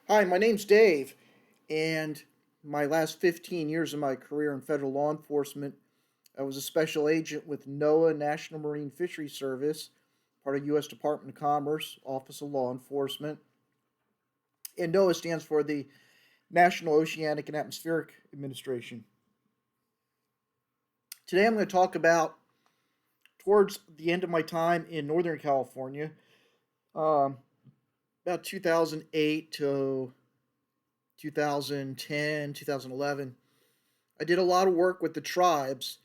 Hi, my name's Dave, and my last 15 years of my career in federal law enforcement, I was a special agent with NOAA National Marine Fisheries Service, part of U.S. Department of Commerce, Office of Law Enforcement. And NOAA stands for the National Oceanic and Atmospheric Administration. Today I'm going to talk about, towards the end of my time in Northern California, um, about 2008 to 2010, 2011. I did a lot of work with the tribes,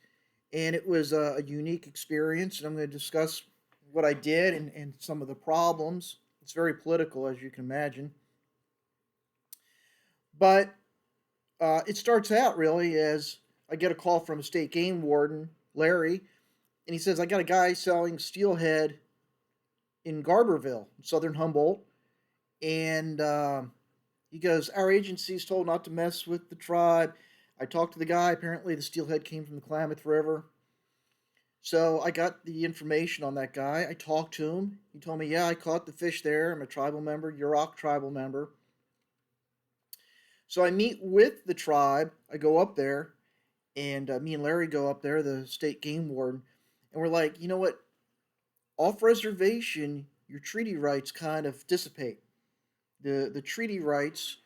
and it was a unique experience. And I'm going to discuss what I did and some of the problems. It's very political, as you can imagine. But it starts out really as I get a call from a state game warden, Larry, and he says, I got a guy selling steelhead in Garberville, southern Humboldt. And he goes, our agency's told not to mess with the tribe. I talked to the guy. Apparently, the steelhead came from the Klamath River. So I got the information on that guy. I talked to him. He told me, yeah, I caught the fish there. I'm a tribal member, Yurok tribal member. So I meet with the tribe. I go up there, and me and Larry go up there, the state game warden, and we're like, you know what? Off reservation, your treaty rights kind of dissipate. The treaty rights,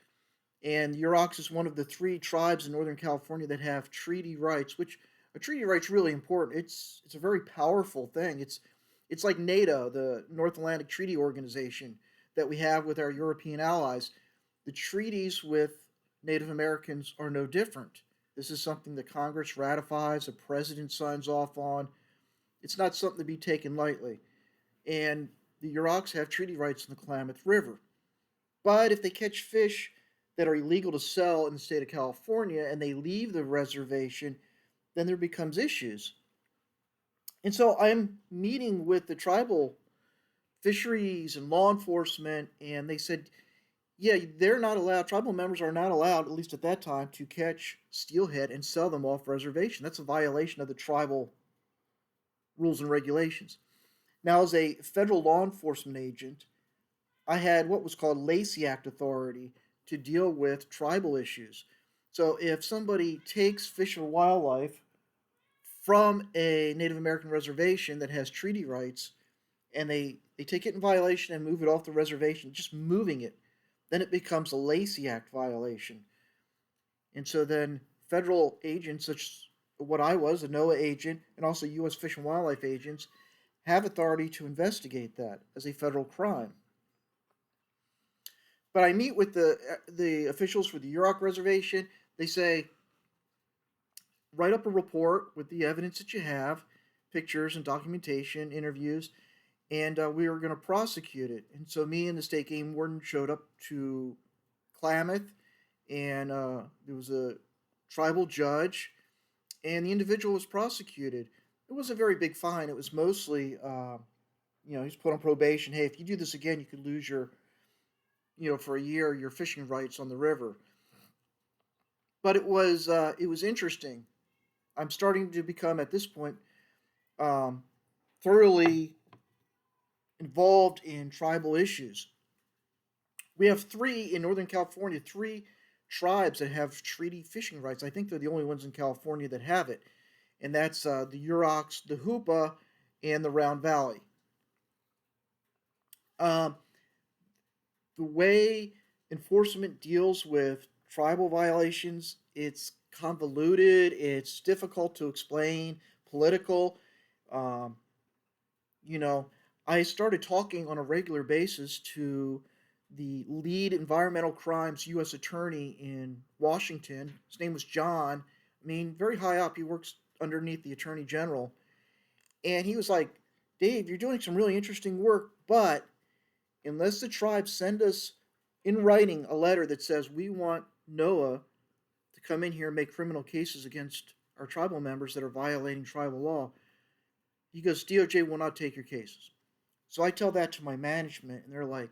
and Yurok is one of the three tribes in Northern California that have treaty rights, which a treaty right's really important. It's a very powerful thing. It's like NATO, the North Atlantic Treaty Organization that we have with our European allies. The treaties with Native Americans are no different. This is something that Congress ratifies, the president signs off on. It's not something to be taken lightly. And the Yuroks have treaty rights in the Klamath River. But if they catch fish that are illegal to sell in the state of California and they leave the reservation, then there becomes issues. And so I'm meeting with the tribal fisheries and law enforcement, and they said, yeah, they're not allowed, tribal members are not allowed, at least at that time, to catch steelhead and sell them off reservation. That's a violation of the tribal rules and regulations. Now, as a federal law enforcement agent, I had what was called Lacey Act authority to deal with tribal issues. So if somebody takes fish or wildlife from a Native American reservation that has treaty rights and they take it in violation and move it off the reservation, just moving it, then it becomes a Lacey Act violation. And so then federal agents, such as what I was, a NOAA agent, and also U.S. Fish and Wildlife agents, have authority to investigate that as a federal crime. But I meet with the officials for the Yurok Reservation. They say, write up a report with the evidence that you have, pictures and documentation, interviews, and we were going to prosecute it. And so me and the state game warden showed up to Klamath, and there was a tribal judge, and the individual was prosecuted. It was a very big fine. It was mostly, he's put on probation. Hey, if you do this again, you could lose for a year, your fishing rights on the river. But it was interesting. I'm starting to become at this point thoroughly involved in tribal issues. We have three in Northern California, three tribes that have treaty fishing rights. I think they're the only ones in California that have it, and that's the Yuroks, the Hoopa, and the Round Valley. Um, the way enforcement deals with tribal violations, it's convoluted, it's difficult to explain, political. Um, you know, I started talking on a regular basis to the lead environmental crimes U.S. attorney in Washington. His name was John. I mean, very high up. He works underneath the attorney general. And he was like, Dave, you're doing some really interesting work, but unless the tribes send us in writing a letter that says we want NOAA to come in here and make criminal cases against our tribal members that are violating tribal law, he goes, DOJ will not take your cases. So I tell that to my management, and they're like,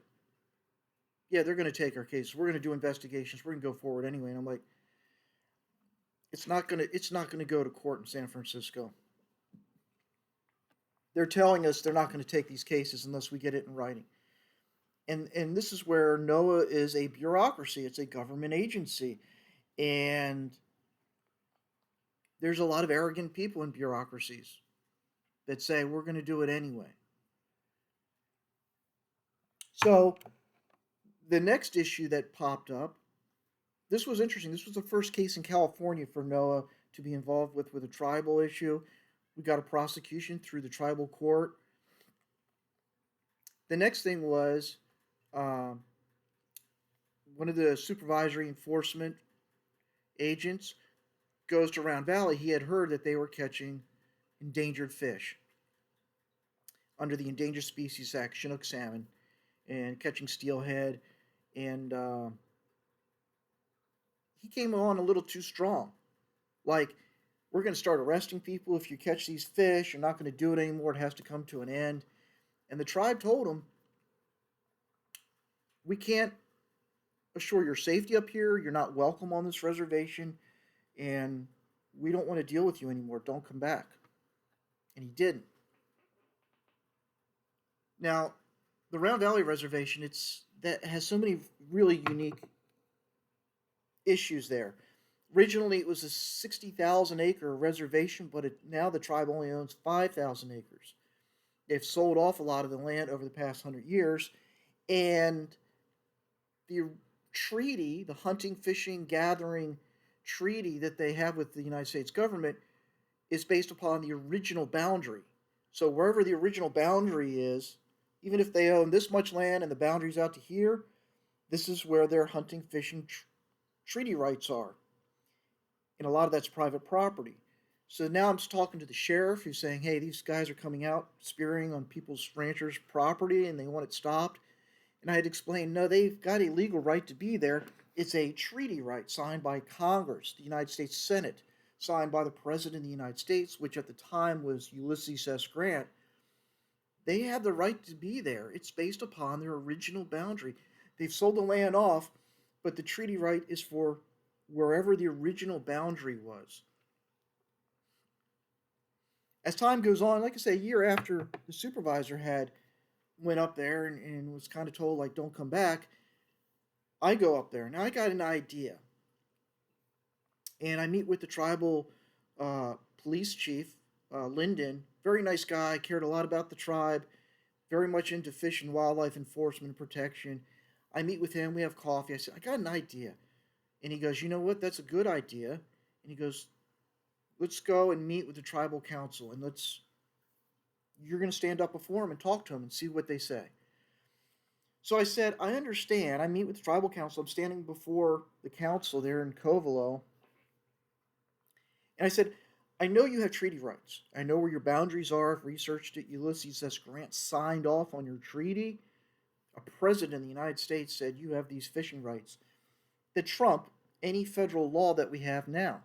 yeah, they're going to take our cases. We're going to do investigations. We're going to go forward anyway. And I'm like, it's not going to go to court in San Francisco. They're telling us they're not going to take these cases unless we get it in writing. And this is where NOAA is a bureaucracy. It's a government agency, and there's a lot of arrogant people in bureaucracies that say we're going to do it anyway. So the next issue that popped up, this was interesting. This was the first case in California for NOAA to be involved with a tribal issue. We got a prosecution through the tribal court. The next thing was um, one of the supervisory enforcement agents goes to Round Valley. He had heard that they were catching endangered fish under the Endangered Species Act, Chinook salmon, and catching steelhead. And he came on a little too strong. Like, we're going to start arresting people if you catch these fish. You're not going to do it anymore. It has to come to an end. And the tribe told him, we can't assure your safety up here. You're not welcome on this reservation. And we don't want to deal with you anymore. Don't come back. And he didn't. Now, the Round Valley Reservation, that has so many really unique issues there. Originally, it was a 60,000 acre reservation, but now the tribe only owns 5,000 acres. They've sold off a lot of the land over the past 100 years, and the treaty, the hunting, fishing, gathering treaty that they have with the United States government is based upon the original boundary. So wherever the original boundary is, even if they own this much land and the boundary's out to here, this is where their hunting, fishing treaty rights are. And a lot of that's private property. So now I'm talking to the sheriff who's saying, hey, these guys are coming out spearing on people's ranchers' property and they want it stopped. And I had explained, no, they've got a legal right to be there. It's a treaty right signed by Congress, the United States Senate, signed by the President of the United States, which at the time was Ulysses S. Grant. They have the right to be there. It's based upon their original boundary. They've sold the land off, but the treaty right is for wherever the original boundary was. As time goes on, like I say, a year after the supervisor had went up there and was kind of told, like, don't come back, I go up there. Now I got an idea. And I meet with the tribal police chief, Lyndon. Very nice guy, cared a lot about the tribe, very much into fish and wildlife enforcement and protection. I meet with him, we have coffee. I said, I got an idea. And he goes, you know what, that's a good idea. And he goes, let's go and meet with the tribal council and you're going to stand up before them and talk to them and see what they say. So I said, I understand. I meet with the tribal council. I'm standing before the council there in Covelo. And I said, I know you have treaty rights. I know where your boundaries are. I've researched it. Ulysses S. Grant signed off on your treaty. A president of the United States said you have these fishing rights that trump any federal law that we have now.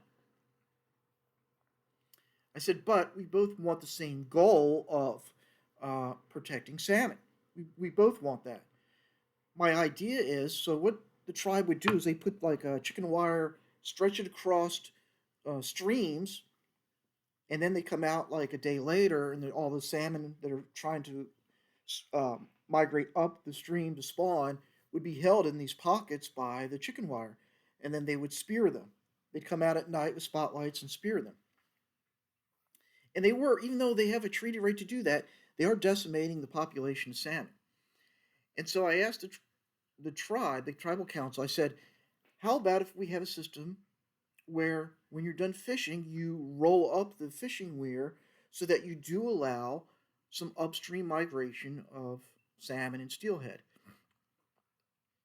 I said, but we both want the same goal of protecting salmon. We both want that. My idea is, so what the tribe would do is they put like a chicken wire, stretch it across streams, and then they come out like a day later, and all the salmon that are trying to migrate up the stream to spawn would be held in these pockets by the chicken wire, and then they would spear them. They'd come out at night with spotlights and spear them. And they were, even though they have a treaty right to do that, they are decimating the population of salmon. And so I asked the tribal council, I said, how about if we have a system where when you're done fishing, you roll up the fishing weir so that you do allow some upstream migration of salmon and steelhead.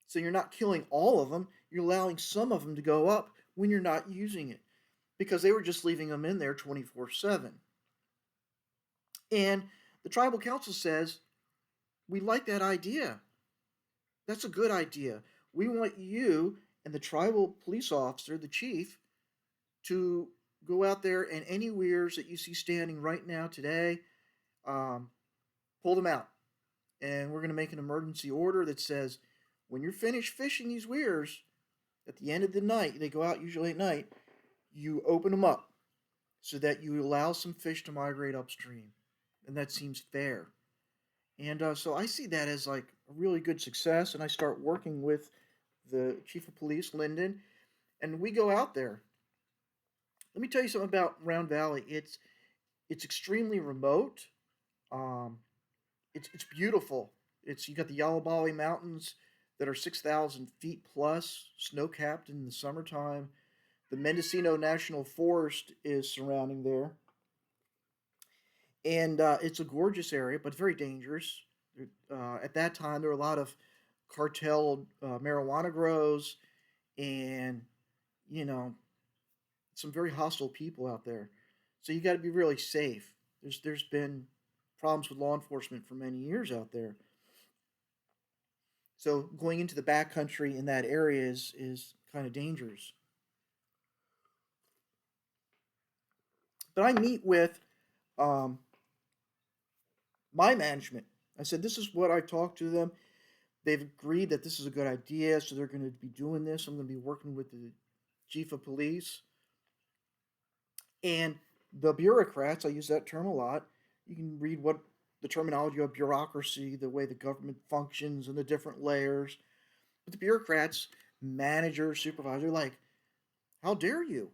So you're not killing all of them, you're allowing some of them to go up when you're not using it, because they were just leaving them in there 24/7. And the tribal council says, we like that idea. That's a good idea. We want you and the tribal police officer, the chief, to go out there and any weirs that you see standing right now today, pull them out. And we're going to make an emergency order that says, when you're finished fishing these weirs, at the end of the night, they go out usually at night, you open them up so that you allow some fish to migrate upstream. And that seems fair. And so I see that as like a really good success. And I start working with the chief of police, Lyndon, and we go out there. Let me tell you something about Round Valley. It's extremely remote. Um, it's beautiful. It's you got the Yalabali Mountains that are 6,000 feet plus, snow capped in the summertime. The Mendocino National Forest is surrounding there, and it's a gorgeous area, but very dangerous. At that time, there were a lot of cartel marijuana grows, and you know some very hostile people out there. So you got to be really safe. There's been problems with law enforcement for many years out there. So going into the backcountry in that area is kind of dangerous. But I meet with um, my management. I said, this is what I talked to them. They've agreed that this is a good idea, so they're going to be doing this. I'm going to be working with the chief of police and the bureaucrats. I use that term a lot. You can read what the terminology of bureaucracy, the way the government functions, and the different layers. But the bureaucrats, manager, supervisor, like, how dare you?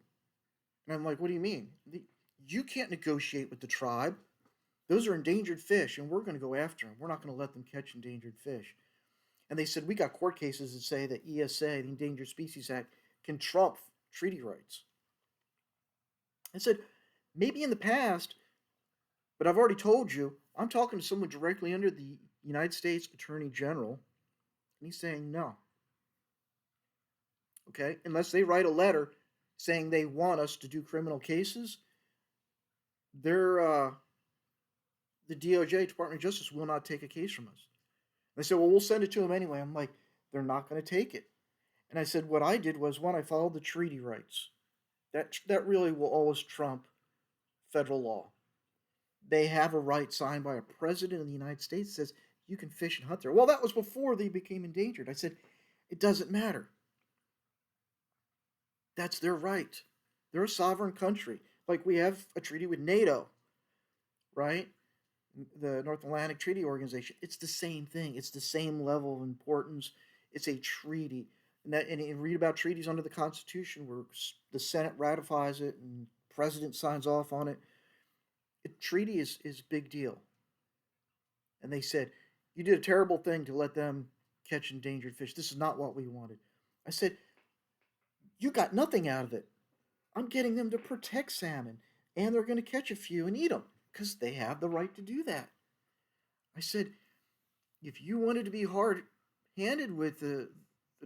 And I'm like, what do you mean? You can't negotiate with the tribe. Those are endangered fish, and we're going to go after them. We're not going to let them catch endangered fish. And they said, we got court cases that say that ESA, the Endangered Species Act, can trump treaty rights. I said, maybe in the past, but I've already told you, I'm talking to someone directly under the United States Attorney General, and he's saying no. Okay? Unless they write a letter saying they want us to do criminal cases, they're the DOJ, Department of Justice, will not take a case from us. And they said, well, we'll send it to them anyway. I'm like, they're not going to take it. And I said, what I did was, one, I followed the treaty rights. That really will always trump federal law. They have a right signed by a president of the United States that says you can fish and hunt there. Well, that was before they became endangered. I said, it doesn't matter. That's their right. They're a sovereign country. Like we have a treaty with NATO, right? The North Atlantic Treaty Organization. It's the same thing. It's the same level of importance. It's a treaty. And you read about treaties under the Constitution where the Senate ratifies it and the president signs off on it. A treaty is a big deal. And they said, you did a terrible thing to let them catch endangered fish. This is not what we wanted. I said, you got nothing out of it. I'm getting them to protect salmon, and they're going to catch a few and eat them because they have the right to do that. I said, if you wanted to be hard handed with the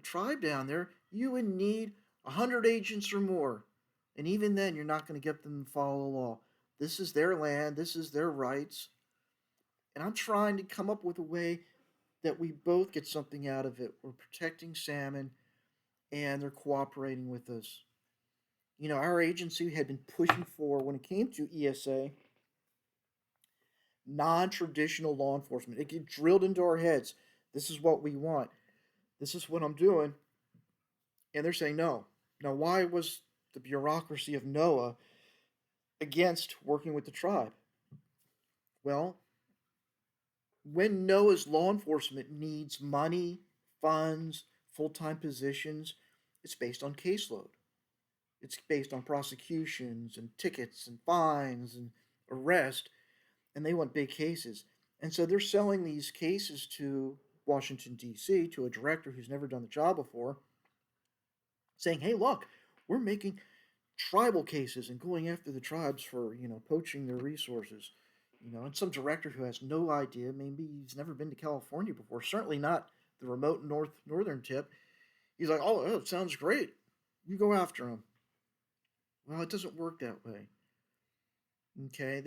tribe down there, you would need 100 agents or more. And even then, you're not going to get them to follow the law. This is their land, this is their rights. And I'm trying to come up with a way that we both get something out of it. We're protecting salmon, and they're cooperating with us. You know, our agency had been pushing for, when it came to ESA, non traditional law enforcement. It get drilled into our heads. This is what we want. This is what I'm doing. And they're saying no. Now, why was the bureaucracy of NOAA against working with the tribe? Well, when NOAA's law enforcement needs money, funds, full time positions, it's based on caseload. It's based on prosecutions and tickets and fines and arrest, and they want big cases. And so they're selling these cases to Washington, D.C., to a director who's never done the job before, saying, hey, look, we're making tribal cases and going after the tribes for, poaching their resources. And some director who has no idea, maybe he's never been to California before, certainly not the remote northern tip. He's like, oh, it sounds great. You go after them. Well, it doesn't work that way. Okay,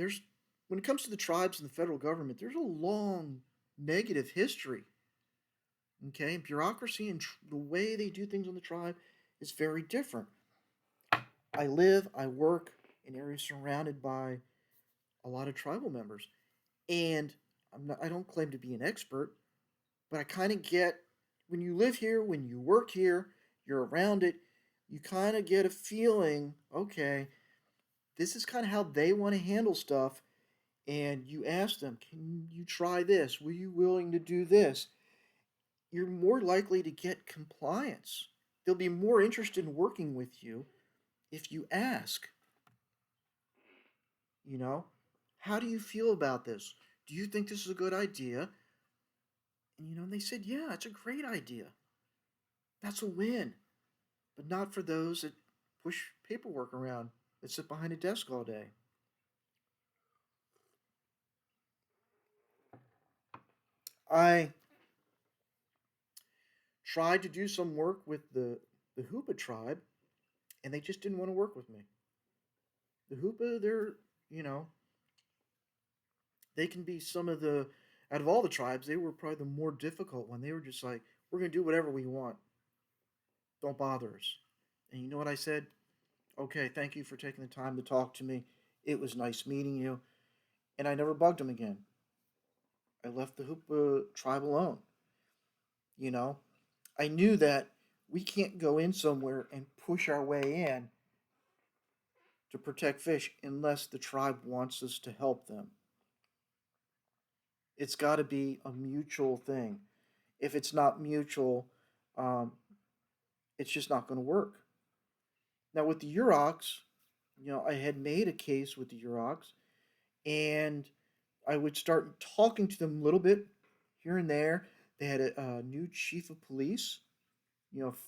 when it comes to the tribes and the federal government, there's a long negative history. Okay, bureaucracy and the way they do things on the tribe is very different. I work in areas surrounded by a lot of tribal members, and I don't claim to be an expert, but I kind of get, when you live here, when you work here, you're around it, you kind of get a feeling, okay, this is kind of how they want to handle stuff, and you ask them, can you try this? Were you willing to do this? You're more likely to get compliance. They'll be more interested in working with you if you ask, you know, how do you feel about this? Do you think this is a good idea? And, they said, yeah, it's a great idea. That's a win, but not for those that push paperwork around, that sit behind a desk all day. I tried to do some work with the Hoopa tribe, and they just didn't want to work with me. The Hoopa, you know, they can be some of the, out of all the tribes, they were probably the more difficult one. They were just like, we're going to do whatever we want. Don't bother us. And you know what I said? Okay, thank you for taking the time to talk to me. It was nice meeting you. And I never bugged them again. I left the Hoopa tribe alone. You know, I knew that we can't go in somewhere and push our way in to protect fish unless the tribe wants us to help them. It's got to be a mutual thing. If it's not mutual, um, it's just not going to work. Now, with the Urocs, I had made a case with the Urocs, and I would start talking to them a little bit here and there. They had a new chief of police,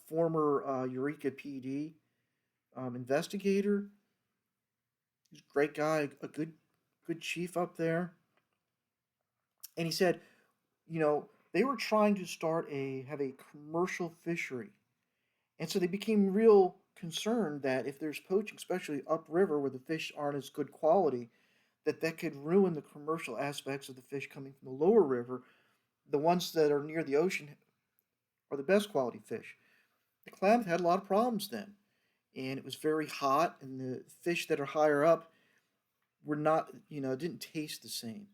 former Eureka PD investigator. He's a great guy, a good chief up there. And he said, they were trying to have a commercial fishery. And so they became real concerned that if there's poaching, especially upriver where the fish aren't as good quality, that could ruin the commercial aspects of the fish coming from the lower river. The ones that are near the ocean are the best quality fish. The Klamath had a lot of problems then, and it was very hot, and the fish that are higher up were not, didn't taste the same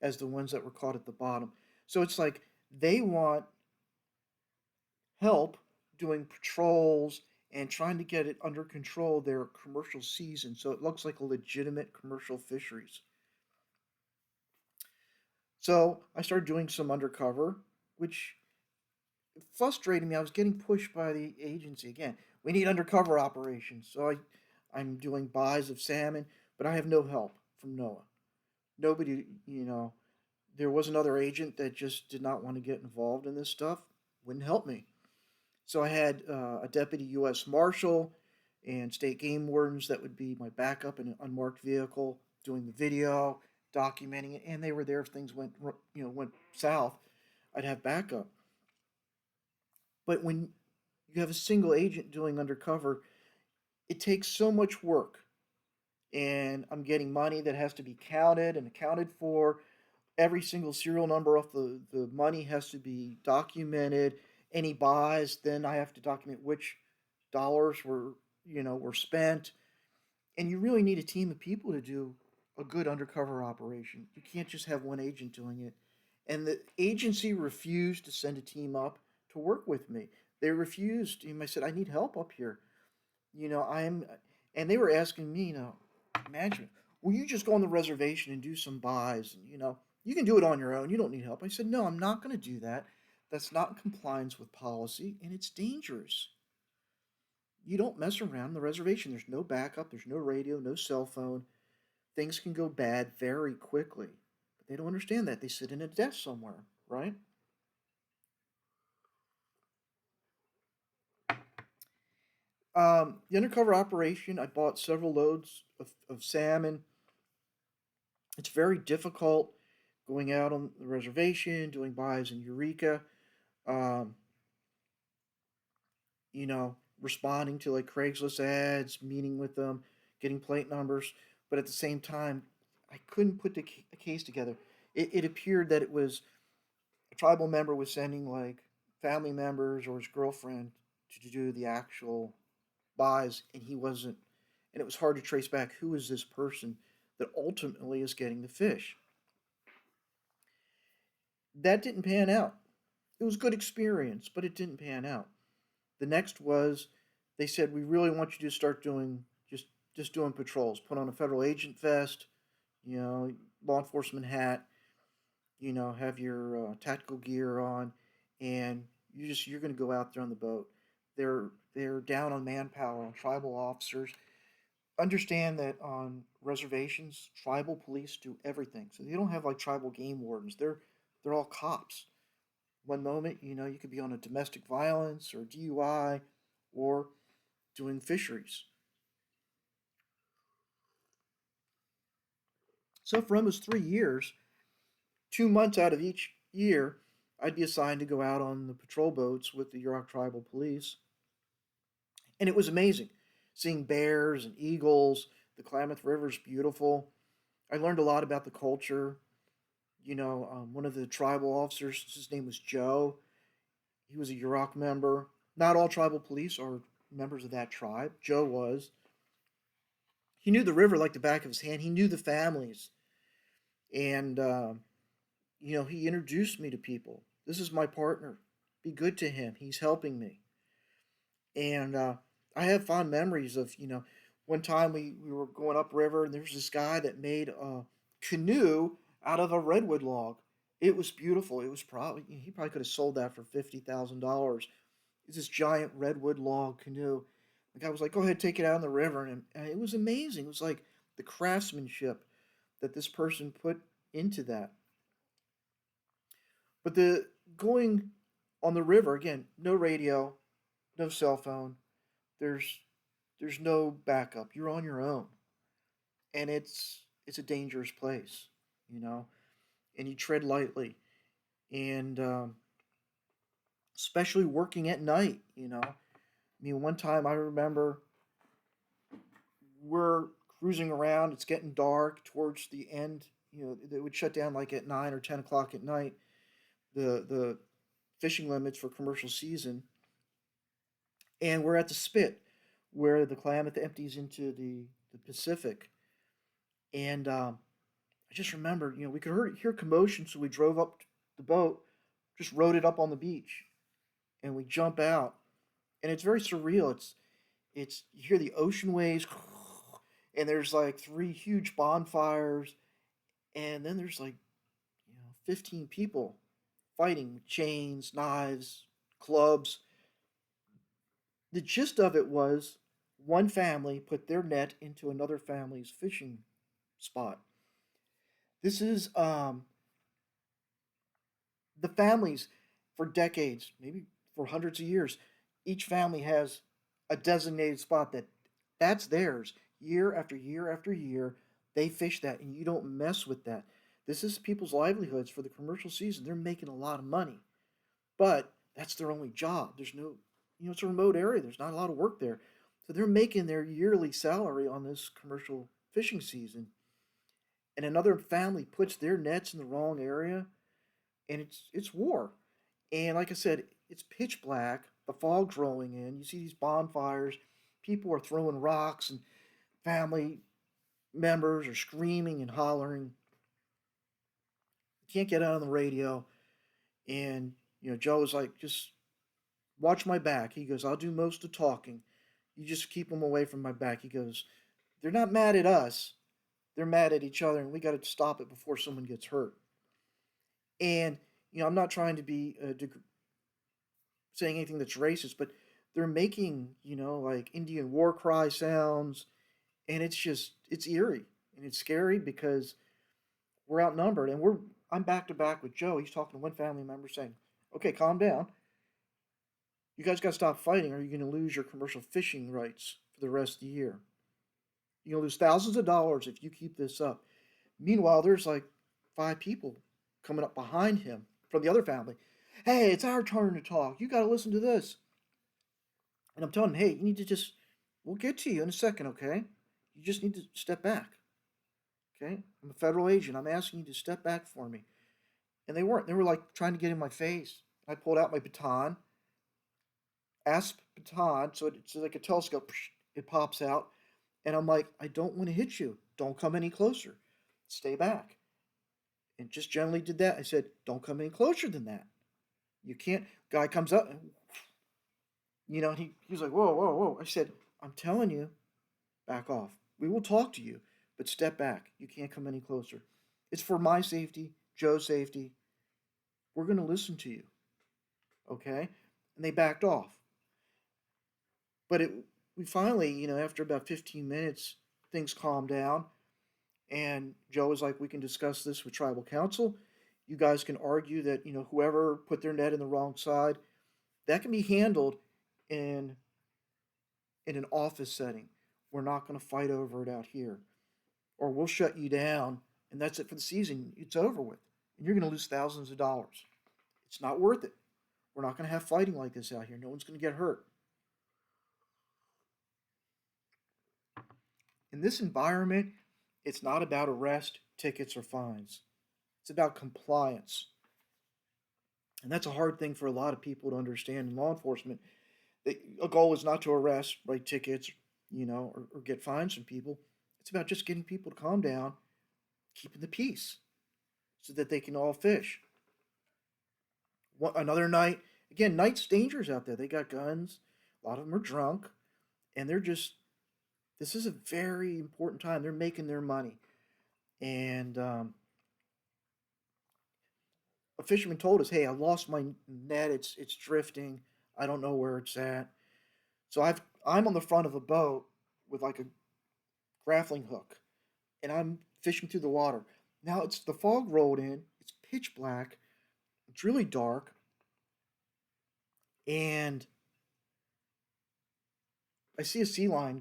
as the ones that were caught at the bottom. So it's like they want help doing patrols and trying to get it under control their commercial season so it looks like a legitimate commercial fisheries. So I started doing some undercover, which frustrated me. I was getting pushed by the agency again. We need undercover operations. I'm doing buys of salmon, but I have no help from NOAA. Nobody, there was another agent that just did not want to get involved in this stuff, wouldn't help me. So I had a deputy U.S. Marshal and state game wardens that would be my backup in an unmarked vehicle, doing the video, documenting it, and they were there if things went south. I'd have backup. But when you have a single agent doing undercover, it takes so much work, and I'm getting money that has to be counted and accounted for. Every single serial number off the money has to be documented. Any buys, then I have to document which dollars were spent. And you really need a team of people to do a good undercover operation. You can't just have one agent doing it. And the agency refused to send a team up to work with me. They refused. I said, I need help up here. And they were asking me, management, will you just go on the reservation and do some buys? And, you can do it on your own. You don't need help. I said, no, I'm not going to do that. That's not in compliance with policy, and it's dangerous. You don't mess around on the reservation. There's no backup. There's no radio, no cell phone. Things can go bad very quickly. But they don't understand that. They sit in a desk somewhere, right? The undercover operation, I bought several loads of salmon. It's very difficult going out on the reservation, doing buys in Eureka, um, responding to like Craigslist ads, meeting with them, getting plate numbers. But at the same time, I couldn't put a case together. It appeared that it was a tribal member was sending like family members or his girlfriend to do the actual buys, and he wasn't. And it was hard to trace back who is this person that ultimately is getting the fish. That didn't pan out. It was a good experience, but it didn't pan out. The next was they said we really want you to start doing just doing patrols. Put on a federal agent vest, you know, law enforcement hat, have your tactical gear on, and you're going to go out there on the boat. They're down on manpower, on tribal officers. Understand that on reservations, tribal police do everything. So they don't have like tribal game wardens. They're all cops. One moment, you could be on a domestic violence or DUI or doing fisheries. So for almost 3 years, 2 months out of each year, I'd be assigned to go out on the patrol boats with the Yurok Tribal Police. And it was amazing seeing bears and eagles. The Klamath River is beautiful. I learned a lot about the culture. One of the tribal officers, his name was Joe. He was a Yurok member. Not all tribal police are members of that tribe. Joe was. He knew the river like the back of his hand. He knew the families. And, he introduced me to people. This is my partner. Be good to him. He's helping me. And I have fond memories of, one time we were going upriver and there was this guy that made a canoe out of a redwood log. It was beautiful. It was he probably could have sold that for $50,000. It's this giant redwood log canoe. The guy was like, "Go ahead, take it out in the river," and it was amazing. It was like the craftsmanship that this person put into that. But the going on the river again, no radio, no cell phone. There's there's no backup. You're on your own, and it's a dangerous place, you know. And you tread lightly, and especially working at night, one time I remember we're cruising around. It's getting dark towards the end. They would shut down like at 9 or 10 o'clock at night. The fishing limits for commercial season, and we're at the spit where the Klamath empties into the Pacific. And I just remember, we could hear commotion, so we drove up the boat, just rode it up on the beach, and we jump out, and it's very surreal. It's you hear the ocean waves, and there's like three huge bonfires, and then there's like 15 people fighting with chains, knives, clubs. The gist of it was one family put their net into another family's fishing spot. This is the families for decades, maybe for hundreds of years. Each family has a designated spot that's theirs. Year after year after year, they fish that, and you don't mess with that. This is people's livelihoods for the commercial season. They're making a lot of money, but that's their only job. There's no, it's a remote area. There's not a lot of work there. So they're making their yearly salary on this commercial fishing season. And another family puts their nets in the wrong area, and it's war. And like I said, it's pitch black. The fog's rolling in. You see these bonfires. People are throwing rocks, and family members are screaming and hollering. You can't get out on the radio. And Joe was like, "Just watch my back." He goes, "I'll do most of the talking. You just keep them away from my back." He goes, "They're not mad at us. They're mad at each other, and we got to stop it before someone gets hurt." And I'm not trying to be saying anything that's racist, but they're making like Indian war cry sounds, and it's eerie and it's scary because we're outnumbered, and I'm back to back with Joe. He's talking to one family member saying, "Okay, calm down. You guys got to stop fighting, or you're going to lose your commercial fishing rights for the rest of the year. You'll lose thousands of dollars if you keep this up." Meanwhile, there's like 5 people coming up behind him from the other family. "Hey, it's our turn to talk. You got to listen to this." And I'm telling him, "Hey, you need to we'll get to you in a second, okay? You just need to step back, okay? I'm a federal agent. I'm asking you to step back for me." And they weren't. They were like trying to get in my face. I pulled out my baton, asp baton, so it's like a telescope. It pops out. And I'm like, "I don't want to hit you. Don't come any closer. Stay back." And just gently did that. I said, "Don't come any closer than that. You can't." Guy comes up, and he was like, "Whoa, whoa, whoa." I said, "I'm telling you, back off. We will talk to you. but step back. You can't come any closer. It's for my safety, Joe's safety. We're going to listen to you, okay? And they backed off. But we finally, after about 15 minutes, things calmed down. And Joe was like, we can discuss this with tribal council. You guys can argue that, whoever put their net in the wrong side, that can be handled in an office setting. We're not going to fight over it out here. Or we'll shut you down, and that's it for the season. It's over with. And you're going to lose thousands of dollars. It's not worth it. We're not going to have fighting like this out here. No one's going to get hurt. In this environment, it's not about arrest, tickets, or fines. It's about compliance. And that's a hard thing for a lot of people to understand in law enforcement. A goal is not to arrest, write tickets, or get fines from people. It's about just getting people to calm down, keeping the peace, so that they can all fish. Another night, again, night's dangerous out there. They got guns. A lot of them are drunk, and this is a very important time. They're making their money. And a fisherman told us, "Hey, I lost my net. It's drifting. I don't know where it's at." So I'm on the front of a boat with like a grappling hook, and I'm fishing through the water. Now it's the fog rolled in. It's pitch black. It's really dark, and I see a sea lion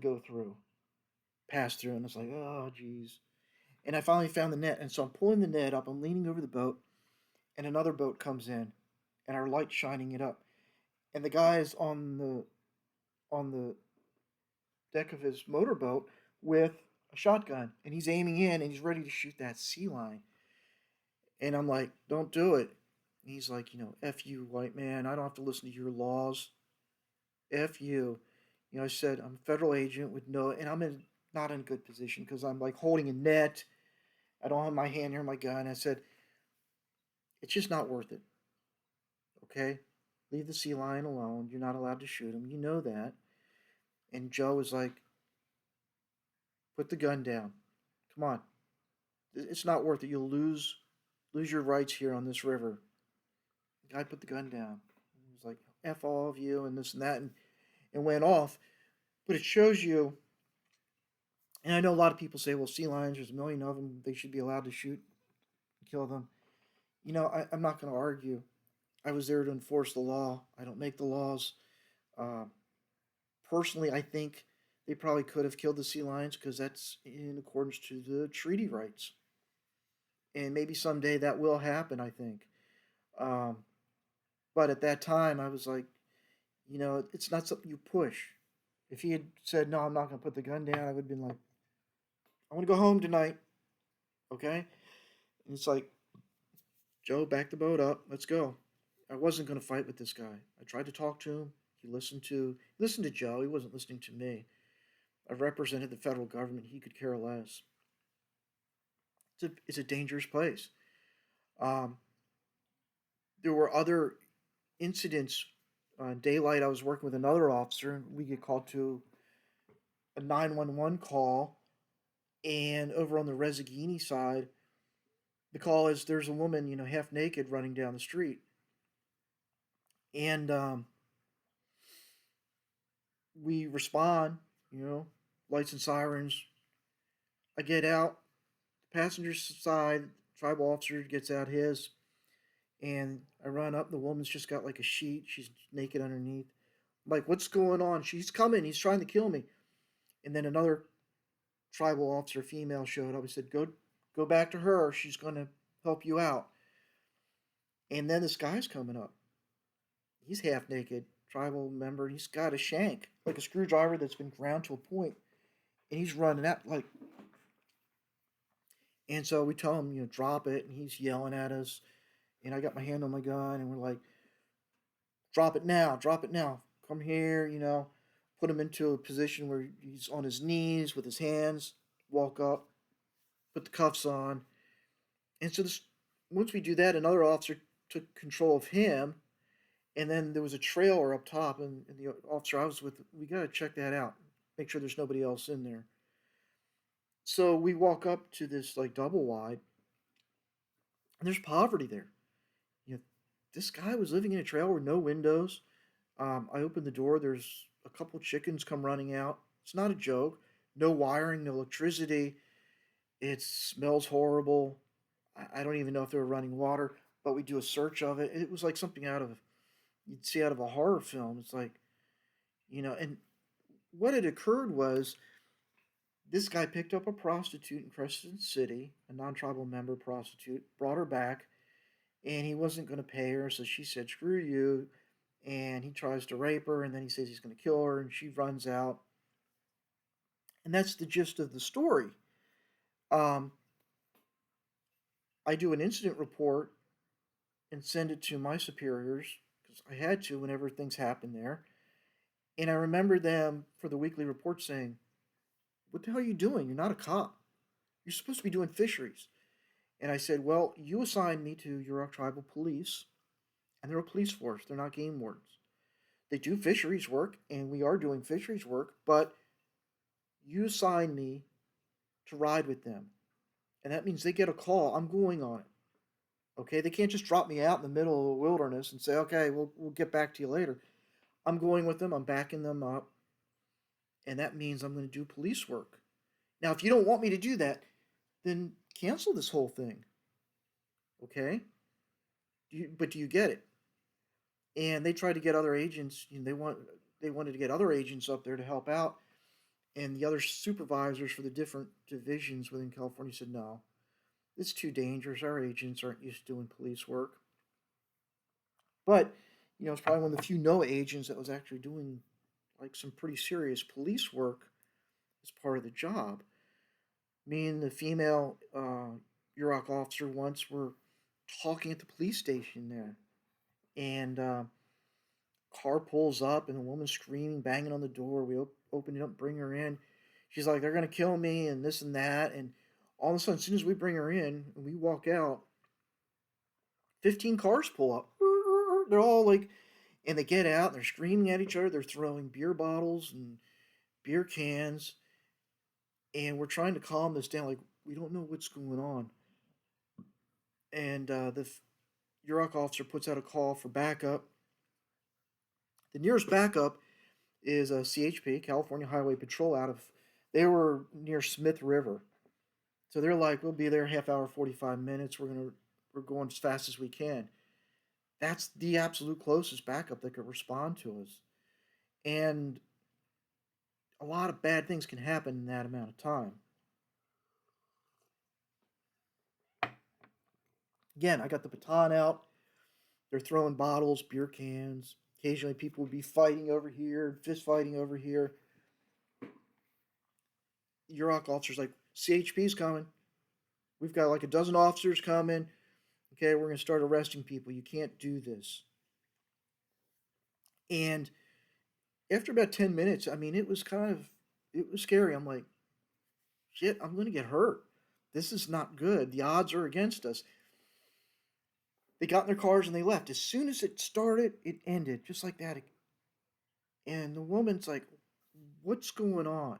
pass through, and it's like, oh, geez. And I finally found the net, and so I'm pulling the net up. I'm leaning over the boat, and another boat comes in, and our light's shining it up. And the guy is on the deck of his motorboat with a shotgun, and he's aiming in, and he's ready to shoot that sea lion. And I'm like, don't do it. And he's like, F you, white man. I don't have to listen to your laws. F you. I said, I'm a federal agent with and I'm not in a good position because I'm like holding a net. I don't have my hand near my gun. I said, it's just not worth it. Okay? Leave the sea lion alone. You're not allowed to shoot him. You know that. And Joe was like, put the gun down. Come on. It's not worth it. You'll lose your rights here on this river. The guy put the gun down. He was like, F all of you and this and that, and went off. But it shows you, and I know a lot of people say, well, sea lions, there's a million of them. They should be allowed to shoot and kill them. I'm not going to argue. I was there to enforce the law. I don't make the laws. Personally, I think they probably could have killed the sea lions because that's in accordance to the treaty rights. And maybe someday that will happen, I think. But at that time, I was like, it's not something you push. If he had said, no, I'm not going to put the gun down, I would have been like, I want to go home tonight. Okay? And it's like, Joe, back the boat up. Let's go. I wasn't going to fight with this guy. I tried to talk to him. He listened to Joe. He wasn't listening to me. I represented the federal government. He could care less. It's a dangerous place. There were other incidents. Daylight, I was working with another officer, and we get called to a 911 call. And over on the Rezaghini side, the call is there's a woman, half naked running down the street. And we respond, lights and sirens. I get out, the passenger side, tribal officer gets out his, and I run up. The woman's just got like a sheet. She's naked underneath. I'm like, what's going on? She's coming. He's trying to kill me. And then another tribal officer, female, showed up. He said, go back to her. She's going to help you out. And then this guy's coming up. He's half naked, tribal member. He's got a shank, like a screwdriver that's been ground to a point, and he's running out like. And so we tell him, drop it, and he's yelling at us. And I got my hand on my gun, and we're like, drop it now, come here, put him into a position where he's on his knees with his hands, walk up, put the cuffs on. And so once we do that, another officer took control of him. And then there was a trailer up top, and the officer I was with, we got to check that out, make sure there's nobody else in there. So we walk up to this like double wide, and there's poverty there. You know, this guy was living in a trailer with no windows. I open the door. There's a couple chickens come running out. It's not a joke. No wiring, no electricity. It smells horrible. I don't even know if they were running water, but we do a search of it. It was like something out of you'd see out of a horror film. It's like, and what had occurred was this guy picked up a prostitute in Crescent City, a non-tribal member prostitute, brought her back, and he wasn't going to pay her, so she said, "Screw you." And he tries to rape her, and then he says he's going to kill her, and she runs out. And that's the gist of the story. Um, I do an incident report and send it to my superiors because I had to whenever things happen there. And I remember them for the weekly report saying, "What the hell are you doing? You're not a cop. You're supposed to be doing fisheries." And I said, "Well, you assigned me to Yurok Tribal Police, and they're a police force. They're not game wardens. They do fisheries work, and we are doing fisheries work, but you assigned me to ride with them. And that means they get a call. I'm going on it. Okay? They can't just drop me out in the middle of the wilderness and say, okay, we'll get back to you later. I'm going with them. I'm backing them up. And that means I'm going to do police work. Now, if you don't want me to do that, then cancel this whole thing. Okay? But do you get it?" And they tried to get other agents. They wanted to get other agents up there to help out. And the other supervisors for the different divisions within California said, "No, it's too dangerous. Our agents aren't used to doing police work." But, it's probably one of the few NOAA agents that was actually doing like some pretty serious police work as part of the job. Me and the female UROC officer once were talking at the police station there, and car pulls up, and the woman's screaming, banging on the door. We open it up, bring her in. She's like, "They're gonna kill me," and this and that. And all of a sudden, as soon as we bring her in and we walk out, 15 cars pull up. They're all like, and they get out and they're screaming at each other. They're throwing beer bottles and beer cans, and we're trying to calm this down. Like, we don't know what's going on. And the UROC officer puts out a call for backup. The nearest backup is a CHP, California Highway Patrol, they were near Smith River. So they're like, "We'll be there half hour, 45 minutes. We're going as fast as we can." That's the absolute closest backup that could respond to us. And a lot of bad things can happen in that amount of time. Again, I got the baton out. They're throwing bottles, beer cans. Occasionally people would be fighting over here, fist fighting over here. UROC officer's like, "CHP's coming. We've got like a dozen officers coming. Okay, we're going to start arresting people. You can't do this." And after about 10 minutes, I mean, it was scary. I'm like, shit, I'm going to get hurt. This is not good. The odds are against us. They got in their cars and they left. As soon as it started, it ended just like that. And the woman's like, "What's going on?"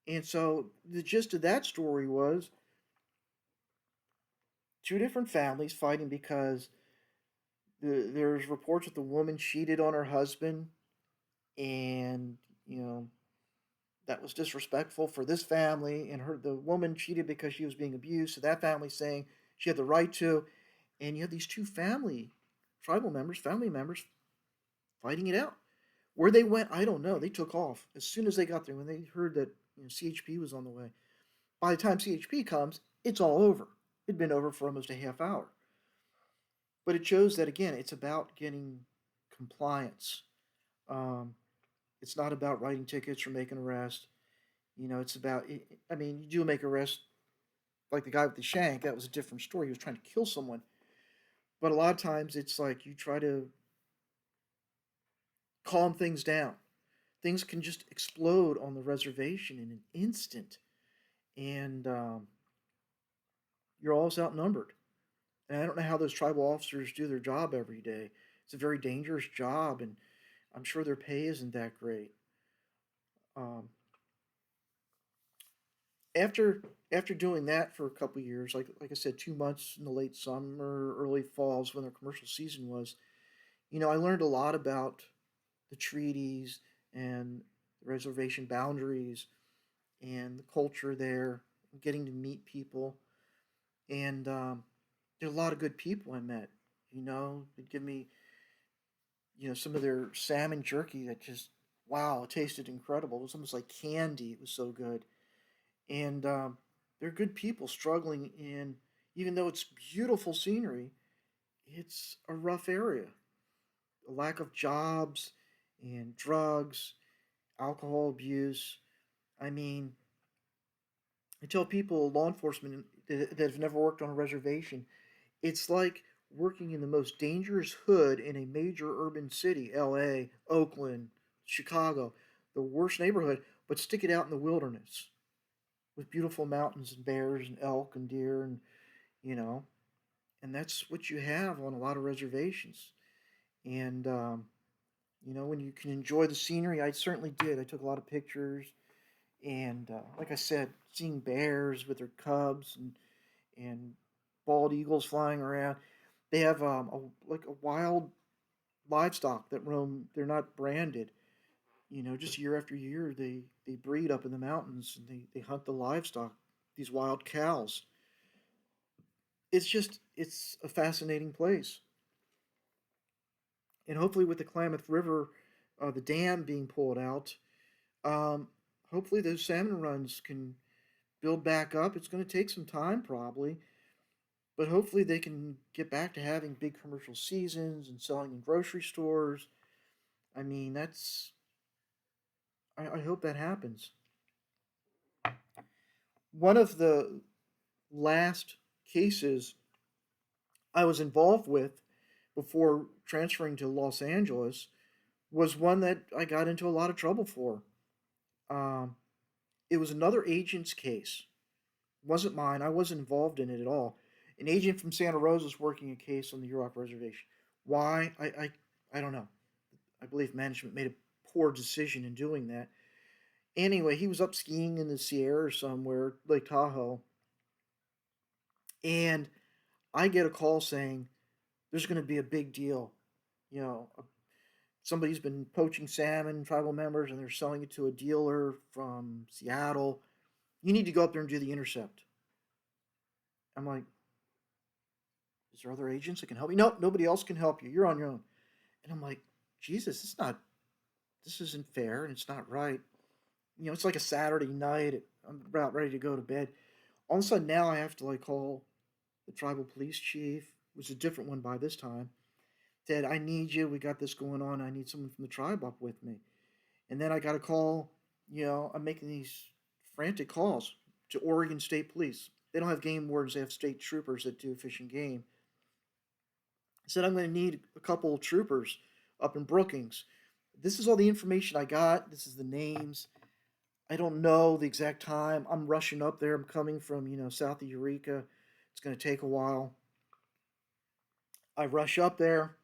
And so the gist of that story was two different families fighting because there's reports that the woman cheated on her husband, and you know that was disrespectful for this family, and the woman cheated because she was being abused, so that family's saying she had the right to. And you have these two family members fighting it out. Where they went, I don't know. They took off as soon as they got there. When they heard that CHP was on the way, by the time CHP comes, it's all over. It'd been over for almost a half hour. But it shows that, again, it's about getting compliance. Um, it's not about writing tickets or making arrests. It's about, I mean, you do make arrests, like the guy with the shank. That was a different story. He was trying to kill someone. But a lot of times it's like you try to calm things down. Things can just explode on the reservation in an instant. And you're always outnumbered. And I don't know how those tribal officers do their job every day. It's a very dangerous job, and I'm sure their pay isn't that great. Um, after after doing that for a couple years, like I said, 2 months in the late summer, early falls when their commercial season was, I learned a lot about the treaties and the reservation boundaries and the culture there, getting to meet people, and there are a lot of good people I met. They'd give me, some of their salmon jerky that just, wow, it tasted incredible. It was almost like candy. It was so good. And they're good people struggling in, even though it's beautiful scenery, it's a rough area. A lack of jobs and drugs, alcohol abuse. I mean, I tell people, law enforcement that have never worked on a reservation, it's like working in the most dangerous hood in a major urban city, LA, Oakland, Chicago, the worst neighborhood, but stick it out in the wilderness with beautiful mountains and bears and elk and deer you know, and that's what you have on a lot of reservations. And when you can enjoy the scenery, I certainly did. I took a lot of pictures, and like I said, seeing bears with their cubs and bald eagles flying around. They have like a wild livestock that roam. They're not branded. Just year after year, they breed up in the mountains and they hunt the livestock. These wild cows. It's a fascinating place, and hopefully with the Klamath River, the dam being pulled out, um, hopefully those salmon runs can build back up. It's going to take some time probably, but hopefully they can get back to having big commercial seasons and selling in grocery stores. I mean, I hope that happens. One of the last cases I was involved with before transferring to Los Angeles was one that I got into a lot of trouble for. Um, it was another agent's case. It wasn't mine. I wasn't involved in it at all. An agent from Santa Rosa was working a case on the Yurok Reservation. Why? I don't know. I believe management made a poor decision in doing that. Anyway, he was up skiing in the Sierra somewhere, Lake Tahoe, and I get a call saying there's going to be a big deal. You know, somebody's been poaching salmon, tribal members, and they're selling it to a dealer from Seattle. You need to go up there and do the intercept. I'm like, is there other agents that can help you? Nope, nobody else can help you. You're on your own. And I'm like, Jesus, this isn't fair and it's not right. It's like a Saturday night. I'm about ready to go to bed. All of a sudden now I have to like call the tribal police chief, it was a different one by this time. Said, I need you. We got this going on. I need someone from the tribe up with me. And then I got a call. I'm making these frantic calls to Oregon State Police. They don't have game wardens. They have state troopers that do fish and game. I said, I'm going to need a couple of troopers up in Brookings. This is all the information I got. This is the names. I don't know the exact time. I'm rushing up there. I'm coming from, south of Eureka. It's going to take a while. I rush up there,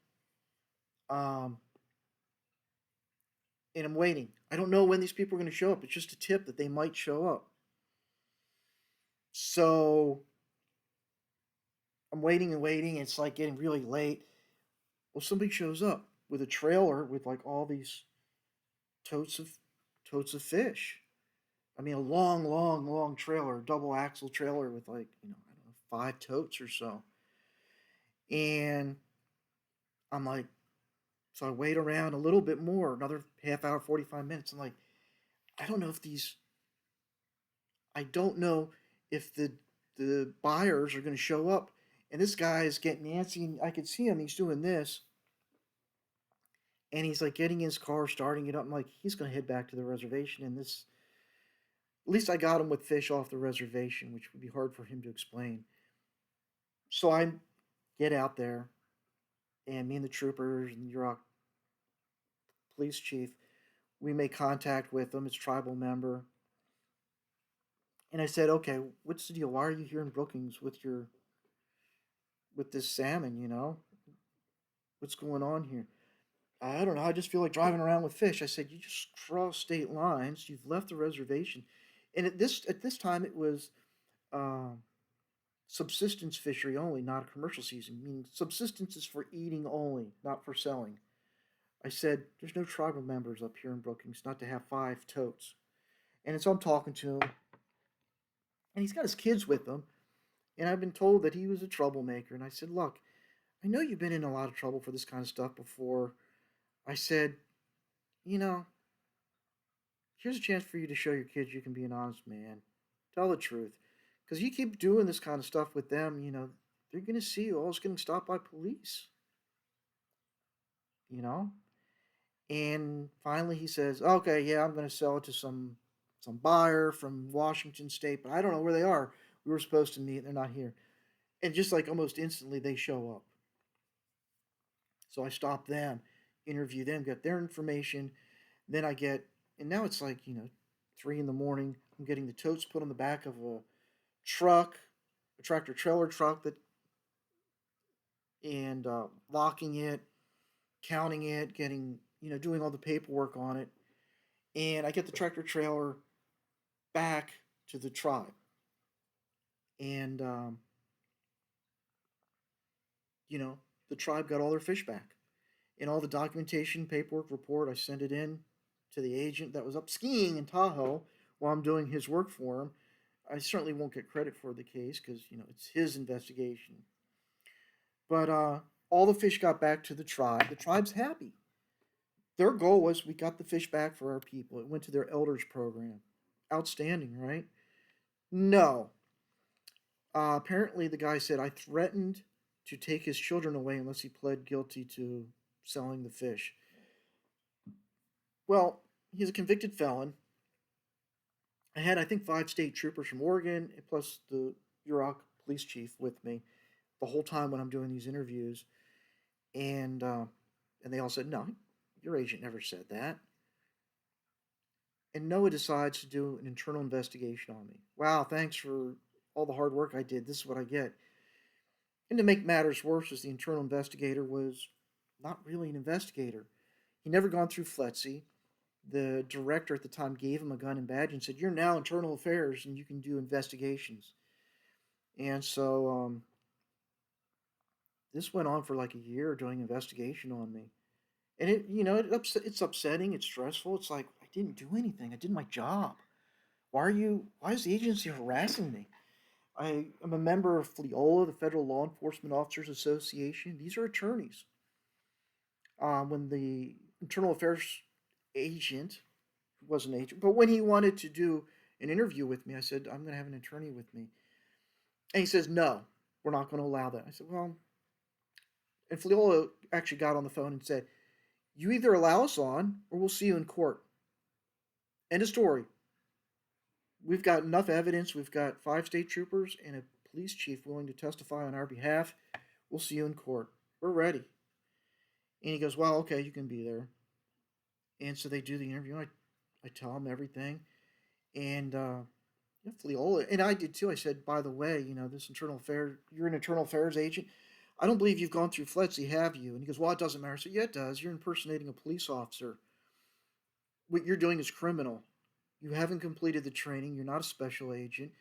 um, and I'm waiting. I don't know when these people are going to show up. It's just a tip that they might show up. So I'm waiting and waiting. It's like getting really late. Well, somebody shows up with a trailer with like all these totes of totes of fish. I mean, a long, long, long trailer, double axle trailer with like I don't know, 5 totes or so. And I'm like, so I wait around a little bit more, another half hour, 45 minutes. I'm like, I don't know if these, I don't know if the buyers are going to show up. And this guy is getting antsy, and I could see him. He's doing this, and he's like getting his car, starting it up. I'm like, he's going to head back to the reservation. And this, at least I got him with fish off the reservation, which would be hard for him to explain. So I get out there, and me and the troopers and the Yurok police chief, we make contact with him. It's a tribal member. And I said, okay, what's the deal? Why are you here in Brookings with this salmon? What's going on here? I don't know. I just feel like driving around with fish. I said, you just crossed state lines. You've left the reservation. And at this time, it was um, subsistence fishery only, not a commercial season. Meaning subsistence is for eating only, not for selling. I said, "There's no tribal members up here in Brookings not to have 5 totes." And so I'm talking to him, and he's got his kids with him. And I've been told that he was a troublemaker. And I said, "Look, I know you've been in a lot of trouble for this kind of stuff before." I said, "You know, here's a chance for you to show your kids you can be an honest man. Tell the truth. Because you keep doing this kind of stuff with them, they're going to see you always getting stopped by police, you know?" And finally he says, "Okay, yeah, I'm going to sell it to some buyer from Washington State, but I don't know where they are. We were supposed to meet. They're not here." And just like almost instantly, they show up. So I stop them, interview them, get their information. Then I get, and now it's like, 3 in the morning. I'm getting the totes put on the back of a truck, a tractor trailer truck and locking it, counting it, getting, doing all the paperwork on it. And I get the tractor trailer back to the tribe. And, the tribe got all their fish back. And all the documentation, paperwork, report, I sent it in to the agent that was up skiing in Tahoe while I'm doing his work for him. I certainly won't get credit for the case because, it's his investigation. But all the fish got back to the tribe. The tribe's happy. Their goal was we got the fish back for our people. It went to their elders program. Outstanding, right? No. Apparently, the guy said I threatened to take his children away unless he pled guilty to selling the fish. Well, he's a convicted felon. I had, I think, 5 state troopers from Oregon, plus the Yurok police chief with me the whole time when I'm doing these interviews, and they all said, "No, your agent never said that." And NOAA decides to do an internal investigation on me. Wow, thanks for all the hard work I did. This is what I get. And to make matters worse, is the internal investigator was not really an investigator. He never gone through FLETC. The director at the time gave him a gun and badge and said, "You're now internal affairs and you can do investigations." And so this went on for like a year doing investigation on me. And it's upsetting, it's stressful. It's like I didn't do anything. I did my job. Why is the agency harassing me? I am a member of FLEOLA, the Federal Law Enforcement Officers Association. These are attorneys. When the internal affairs agent, who was an agent, but when he wanted to do an interview with me, I said, "I'm going to have an attorney with me." And he says, "No, we're not going to allow that." I said, "Well," and FLEOLA actually got on the phone and said, "You either allow us on or we'll see you in court." End of story. We've got enough evidence. We've got 5 state troopers and a police chief willing to testify on our behalf. We'll see you in court. We're ready. And he goes, "Well, okay, you can be there." And so they do the interview. I tell them everything. And FLEOLA, and I did too. I said, "By the way, this internal affairs, you're an internal affairs agent. I don't believe you've gone through FLETC, have you?" And he goes, "Well, it doesn't matter." I said, "Yeah, it does. You're impersonating a police officer. What you're doing is criminal. You haven't completed the training. You're not a special agent.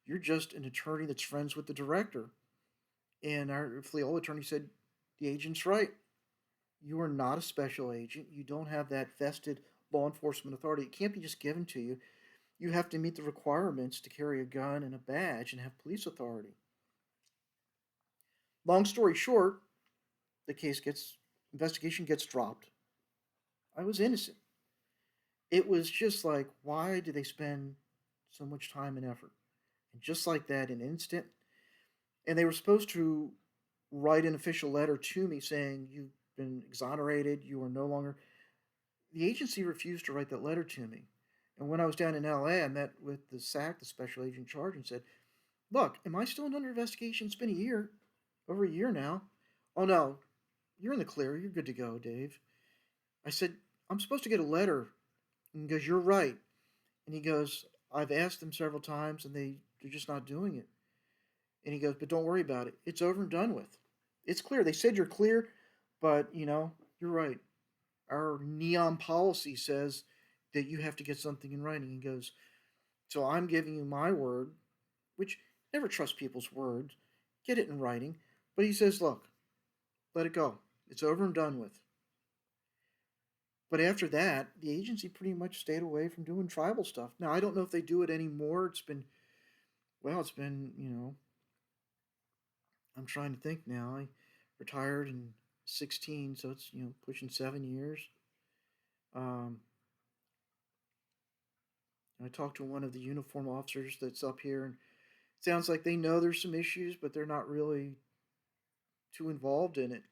You're just an attorney that's friends with the director." And our FLEOLA attorney said, "The agent's right. You are not a special agent. You don't have that vested law enforcement authority. It can't be just given to you. You have to meet the requirements to carry a gun and a badge and have police authority." Long story short, the investigation gets dropped. I was innocent. It was just like, why do they spend so much time and effort? And just like that, in an instant, and they were supposed to write an official letter to me saying, "You've been exonerated. You are no longer." The agency refused to write that letter to me. And when I was down in LA, I met with the SAC, the special agent in charge, and said, "Look, am I still under investigation? It's been a year, over a year now." "Oh no, you're in the clear. You're good to go, Dave." I said, "I'm supposed to get a letter." And he goes, "You're right." And he goes, "I've asked them several times and they're just not doing it." And he goes, "But don't worry about it. It's over and done with. It's clear. They said you're clear, but you're right. Our NEOM policy says that you have to get something in writing." He goes, So I'm giving you my word, which never trust people's words. Get it in writing. But he says, look, let it go. It's over and done with. But after that, the agency pretty much stayed away from doing tribal stuff. Now, I don't know if they do it anymore. It's been, I'm trying to think now. I retired in 16, so it's, pushing 7 years. Um, I talked to one of the uniform officers that's up here, and it sounds like they know there's some issues, but they're not really too involved in it.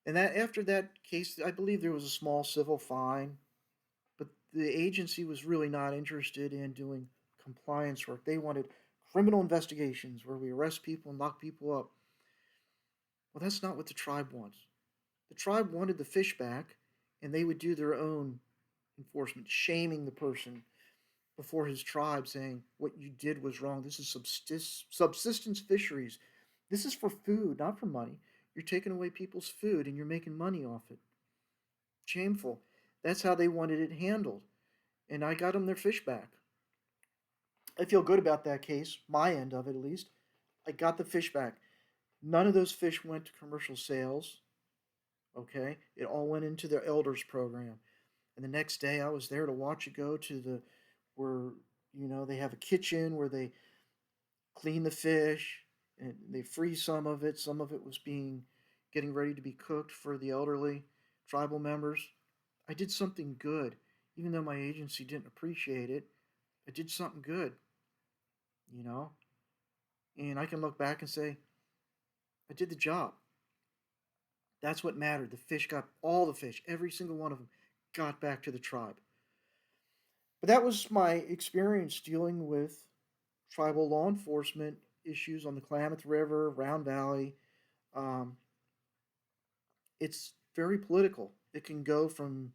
And that after that case, I believe there was a small civil fine, but the agency was really not interested in doing compliance work. They wanted criminal investigations where we arrest people and lock people up. Well, that's not what the tribe wants. The tribe wanted the fish back, and they would do their own enforcement, shaming the person before his tribe, saying, what you did was wrong. This is subsistence fisheries. This is for food, not for money. You're taking away people's food and you're making money off it. Shameful. That's how they wanted it handled. And I got them their fish back. I feel good about that case, my end of it at least. I got the fish back. None of those fish went to commercial sales. Okay? It all went into their elders program. And the next day I was there to watch it go to where, they have a kitchen where they clean the fish and they freeze some of it. Some of it was getting ready to be cooked for the elderly tribal members. I did something good. Even though my agency didn't appreciate it, I did something good, you know? And I can look back and say, I did the job. That's what mattered. All the fish, every single one of them, got back to the tribe. But that was my experience dealing with tribal law enforcement issues on the Klamath River, Round Valley. Um, it's very political. It can go from,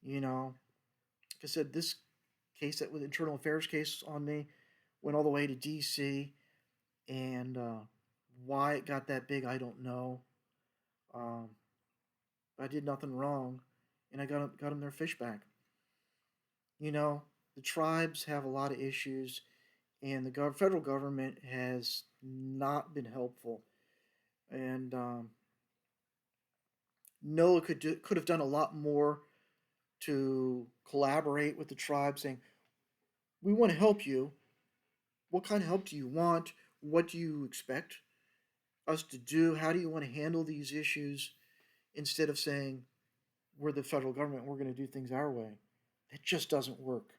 like I said, this case that was internal affairs case on me went all the way to D.C. and why it got that big, I don't know. Um, I did nothing wrong, and I got them their fish back. The tribes have a lot of issues, and the federal government has not been helpful. And NOAA could have done a lot more to collaborate with the tribe, saying, "We want to help you. What kind of help do you want? What do you expect us to do? How do you want to handle these issues?" Instead of saying, "We're the federal government. We're going to do things our way." That just doesn't work.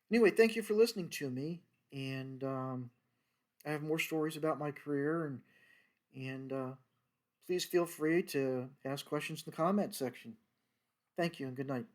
Anyway, thank you for listening to me, and I have more stories about my career, and please feel free to ask questions in the comment section. Thank you, and good night.